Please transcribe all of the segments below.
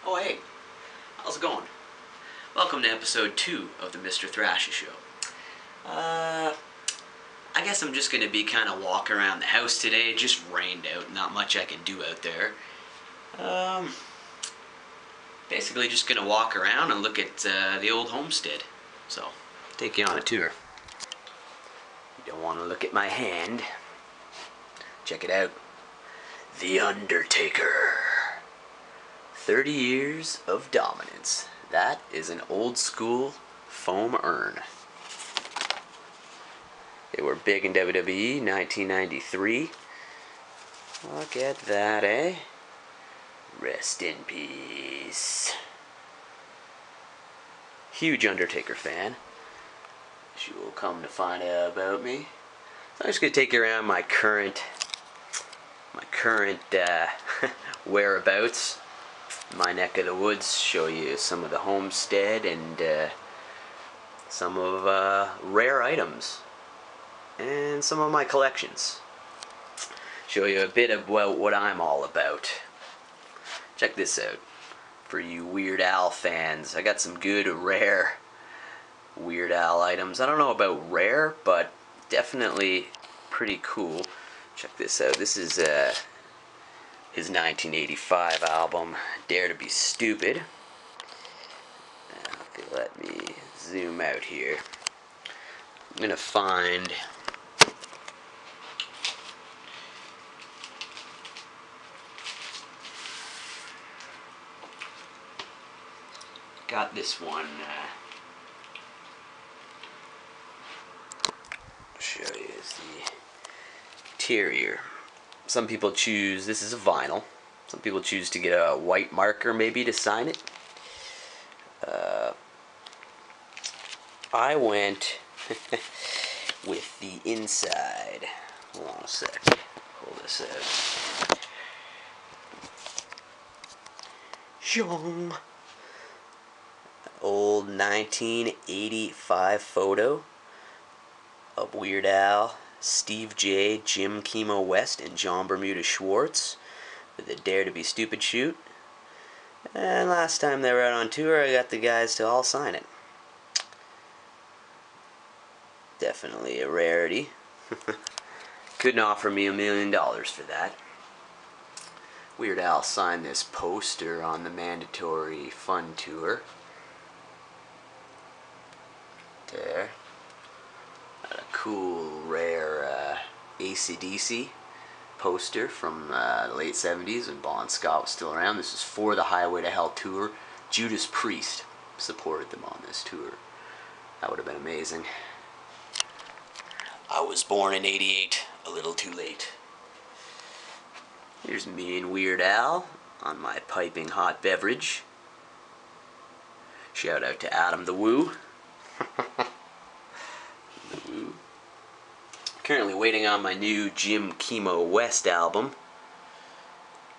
Oh hey, how's it going? Welcome to episode 2 of the Mr. Thrasha Show. I guess I'm just gonna be kind of walking around the house today. It just rained out, not much I can do out there. Basically just gonna walk around and look at the old homestead. So, take you on a tour. You don't want to look at my hand. Check it out. The Undertaker. 30 years of dominance. That is an old school foam urn. They were big in WWE, 1993. Look at that, eh? Rest in peace. Huge Undertaker fan, as you will come to find out about me. So I'm just going to take you around my current whereabouts. My neck of the woods, show you some of the homestead and some of rare items and some of my collections. Show you a bit about what I'm all about. Check this out for you Weird Al fans. I got some good rare Weird Al items. I don't know about rare, but definitely pretty cool. Check this out. This is his 1985 album, Dare to Be Stupid. If you let me zoom out here, I'm gonna find got this one. I'll show you is the interior. Some people choose, this is a vinyl, some people choose to get a white marker maybe to sign it. I went with the inside. Hold on a sec, pull this out. Shong. Old 1985 photo of Weird Al, Steve J, Jim Chemo West, and John Bermuda Schwartz with the Dare to Be Stupid shoot. And last time they were out on tour, I got the guys to all sign it. Definitely a rarity. Couldn't offer me $1 million for that. Weird Al signed this poster on the Mandatory Fun tour. There. Got a cool, rare AC/DC poster from the late 70s when Bon Scott was still around. This is for the Highway to Hell tour. Judas Priest supported them on this tour. That would have been amazing. I was born in '88, a little too late. Here's me and Weird Al on my piping hot beverage. Shout out to Adam the Woo. The Woo. Currently waiting on my new Jim Chemo West album.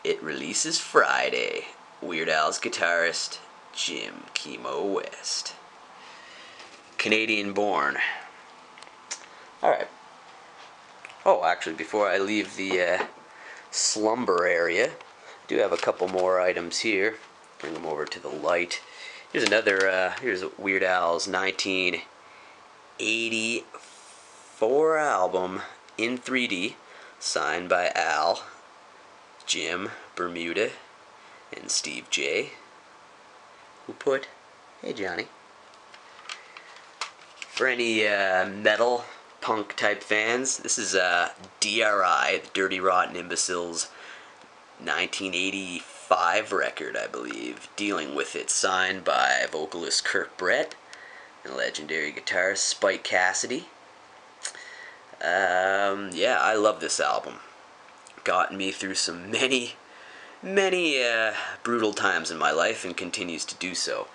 It releases Friday. Weird Al's guitarist, Jim Chemo West. Canadian born. Alright. Oh, actually, before I leave the slumber area, I do have a couple more items here. Bring them over to the light. Here's another, here's Weird Al's 1984 album in 3D, signed by Al, Jim, Bermuda, and Steve J. Who put, hey Johnny. For any metal, punk type fans, this is DRI, the Dirty Rotten Imbeciles 1985 record, I believe. Dealing with It, signed by vocalist Kirk Brett and legendary guitarist Spike Cassidy. Yeah, I love this album. Gotten me through some many brutal times in my life and continues to do so.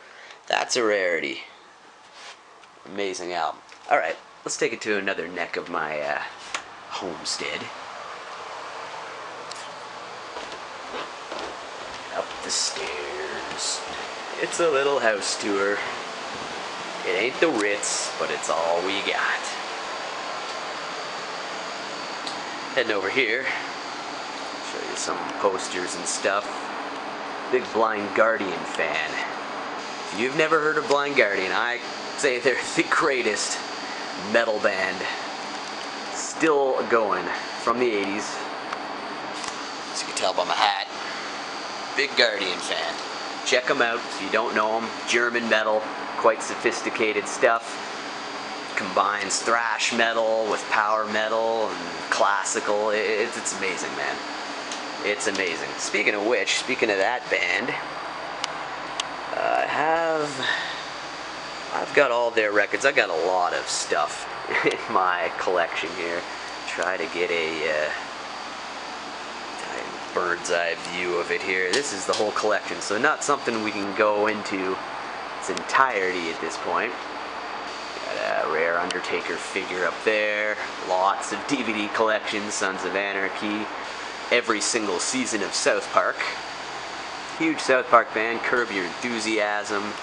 That's a rarity. Amazing album. Alright, let's take it to another neck of my homestead. Up the stairs. It's a little house tour. It ain't the Ritz, but it's all we got. Heading over here, show you some posters and stuff. Big Blind Guardian fan. If you've never heard of Blind Guardian, I say they're the greatest metal band. Still going from the 80s. As you can tell by my hat. Big Guardian fan. Check them out if you don't know them. German metal, quite sophisticated stuff. Combines thrash metal with power metal and classical. It's amazing, man. It's amazing. Speaking of which, speaking of that band, I've got all their records. I've got a lot of stuff in my collection here. Try to get a bird's eye view of it here. This is the whole collection, so not something we can go into its entirety at this point. Got a rare Undertaker figure up there. Lots of DVD collections, Sons of Anarchy. Every single season of South Park. Huge South Park fan. Curb Your Enthusiasm.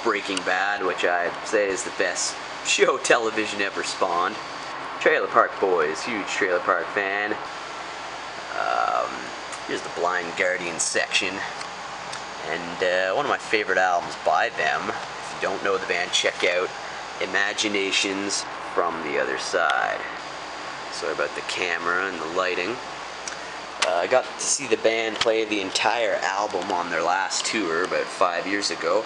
Breaking Bad, which I say is the best show television ever spawned. Trailer Park Boys, huge Trailer Park fan. Here's the Blind Guardian section. And one of my favorite albums by them, if you don't know the band, check out Imaginations from the Other Side. Sorry about the camera and the lighting. I got to see the band play the entire album on their last tour about 5 years ago,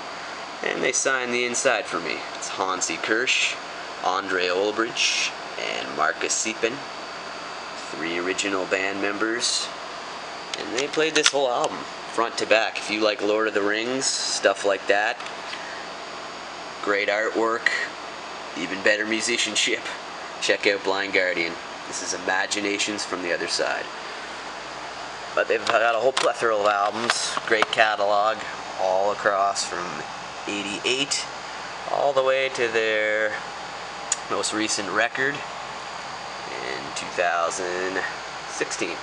and they signed the inside for me. It's Hansi Kirsch, Andre Olbrich, and Marcus Siepen, 3 original band members, and they played this whole album, front to back. If you like Lord of the Rings, stuff like that, great artwork, even better musicianship, check out Blind Guardian. This is Imaginations from the Other Side. But they've got a whole plethora of albums, great catalog, all across from 88 all the way to their most recent record in 2016.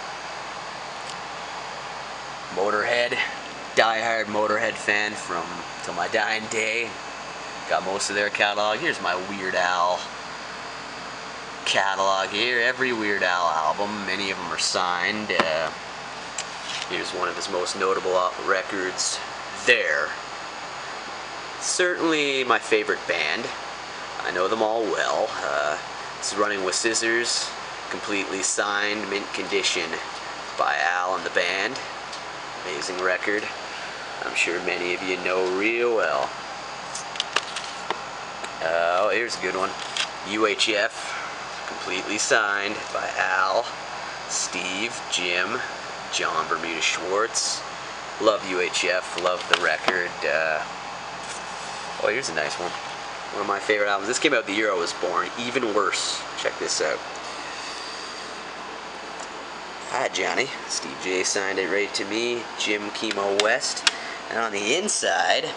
Motorhead, die-hard Motorhead fan from till my dying day. Got most of their catalog. Here's my Weird Al catalog here. Every Weird Al album, many of them are signed. Here's one of his most notable records there. Certainly my favorite band. I know them all well. This is Running with Scissors, completely signed, mint condition by Al and the band. Amazing record. I'm sure many of you know real well. Oh, here's a good one. UHF, completely signed by Al, Steve, Jim, John Bermuda Schwartz. Love UHF, love the record. Oh, here's a nice one. One of my favorite albums. This came out the year I was born. Even worse. Check this out. Hi, Johnny. Steve J signed it right to me. Jim Chemo West. And on the inside,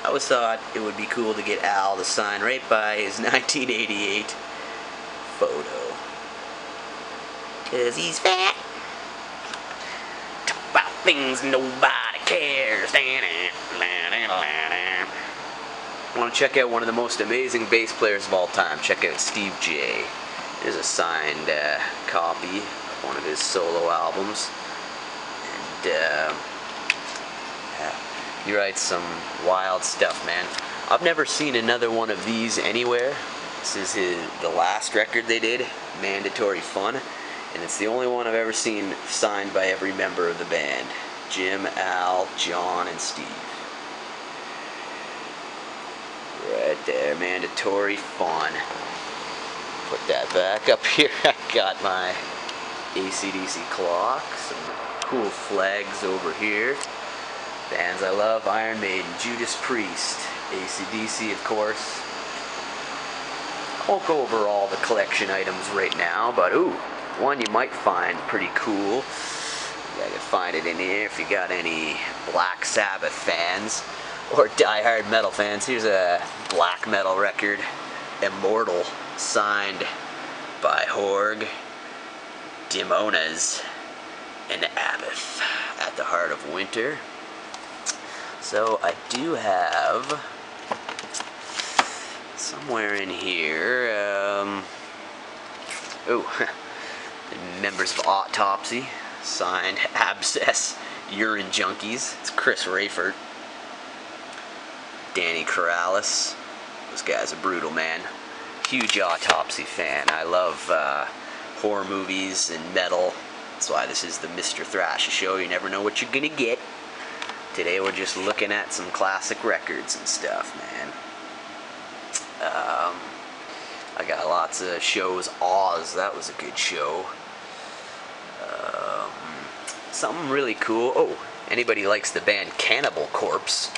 I always thought it would be cool to get Al to sign right by his 1988 photo. 'Cause he's fat. Talk about things nobody cares. Want to check out one of the most amazing bass players of all time. Check out Steve J. Here's a signed copy of one of his solo albums. And yeah, he writes some wild stuff, man. I've never seen another one of these anywhere. This is the last record they did, Mandatory Fun, and it's the only one I've ever seen signed by every member of the band. Jim, Al, John, and Steve. Right there, Mandatory Fun. Put that back up here. I got my AC/DC clock, some cool flags over here. Bands I love, Iron Maiden, Judas Priest, AC/DC of course. I won't go over all the collection items right now, but ooh, one you might find pretty cool. I can find it in here if you got any Black Sabbath fans or die-hard metal fans. Here's a black metal record, Immortal, signed by Horg, Demonas, and Abath at the Heart of Winter. So I do have somewhere in here, members of Autopsy, signed Abscess, Urine Junkies. It's Chris Rayford. Danny Corrales. This guy's a brutal man. Huge Autopsy fan. I love horror movies and metal. That's why this is the Mr. Thrasha show. You never know what you're gonna get. Today we're just looking at some classic records and stuff, man. I got lots of shows. Oz, that was a good show. Something really cool. Oh, anybody likes the band Cannibal Corpse?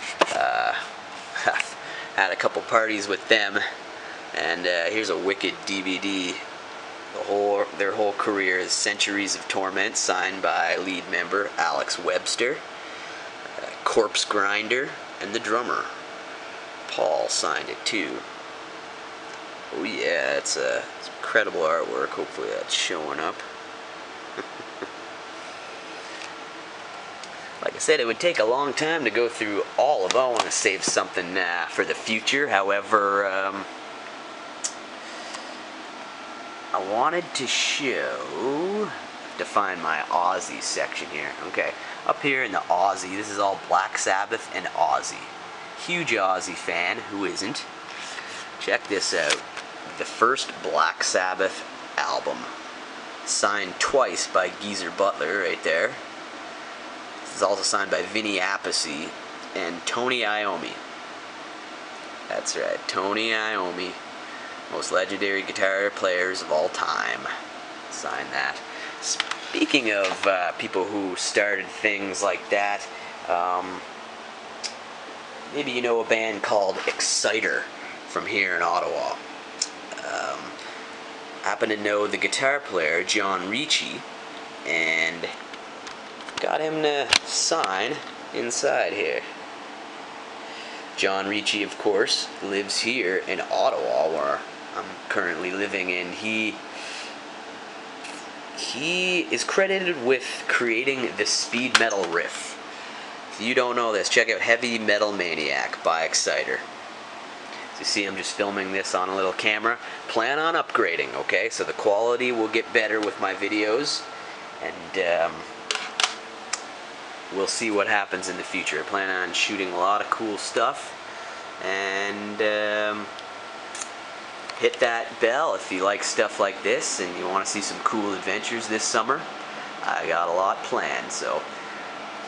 Had a couple parties with them, and here's a wicked DVD. Their whole career is Centuries of Torment, signed by lead member Alex Webster, Corpse Grinder, and the drummer Paul signed it too. Oh yeah, it's incredible artwork. Hopefully that's showing up. Like I said, it would take a long time to go through all of them. I want to save something for the future. However, I wanted to show, to find my Ozzy section here. Okay, up here in the Ozzy, this is all Black Sabbath and Ozzy. Huge Ozzy fan, who isn't? Check this out. The first Black Sabbath album, signed twice by Geezer Butler right there. This is also signed by Vinny Appice and Tony Iommi. That's right, Tony Iommi, most legendary guitar players of all time. Signed that. Speaking of people who started things like that, maybe you know a band called Exciter from here in Ottawa. Happen to know the guitar player, John Ricci, and got him to sign inside here. John Ricci, of course, lives here in Ottawa, where I'm currently living, and he is credited with creating the speed metal riff. If you don't know this, check out Heavy Metal Maniac by Exciter. So you see I'm just filming this on a little camera. Plan on upgrading, okay? So the quality will get better with my videos, and we'll see what happens in the future. I plan on shooting a lot of cool stuff, and hit that bell if you like stuff like this and you want to see some cool adventures this summer. I got a lot planned, so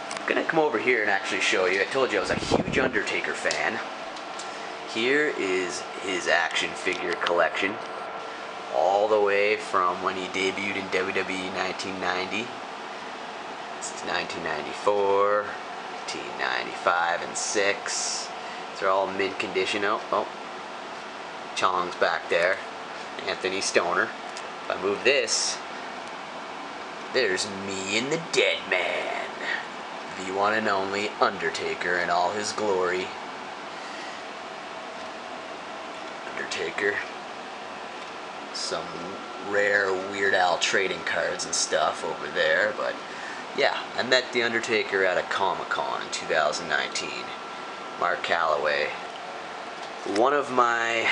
I'm gonna come over here and actually show you. I told you I was a huge Undertaker fan. Here is his action figure collection, all the way from when he debuted in WWE 1990. This is 1994, 1995, and 6. These are all mid condition. Oh, Chong's back there. Anthony Stoner. If I move this, there's me and the Dead Man, the one and only Undertaker in all his glory. Undertaker. Some rare Weird Al trading cards and stuff over there, but yeah, I met the Undertaker at a Comic-Con in 2019. Mark Calloway, one of my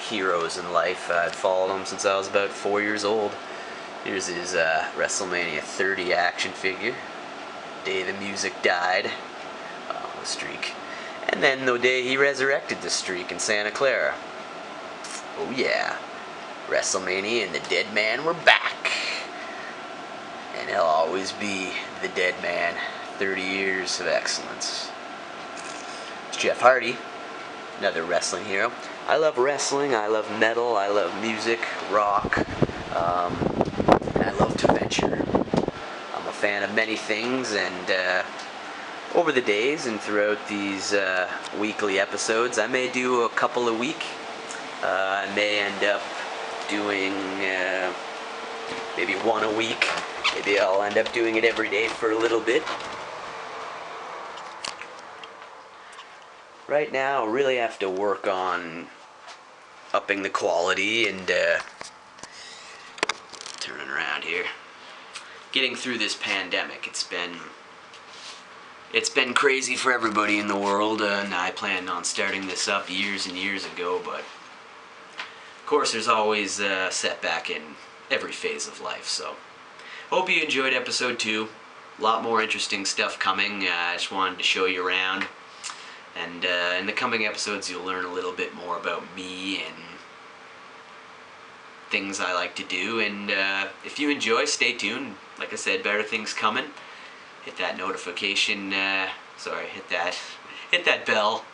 heroes in life. I've followed him since I was about 4 years old. Here's his WrestleMania 30 action figure. Day the music died. The streak. And then the day he resurrected the streak in Santa Clara. Oh yeah. WrestleMania and the Dead Man were back. And he'll always be the Dead Man. 30 years of excellence. It's Jeff Hardy, another wrestling hero. I love wrestling, I love metal, I love music, rock, and I love to venture. I'm a fan of many things, and over the days and throughout these weekly episodes, I may do a couple a week. I may end up doing maybe one a week. Maybe I'll end up doing it every day for a little bit. Right now, I really have to work on upping the quality and turning around here. Getting through this pandemic. It's been crazy for everybody in the world, and I planned on starting this up years and years ago, but of course there's always a setback in every phase of life, so hope you enjoyed episode 2. a lot more interesting stuff coming. I just wanted to show you around. And in the coming episodes you'll learn a little bit more about me and things I like to do. And if you enjoy, stay tuned. Like I said, better things coming. Hit that notification, hit that bell.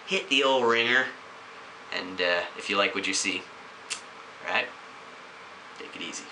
Hit the old ringer. And if you like what you see, alright? Take it easy.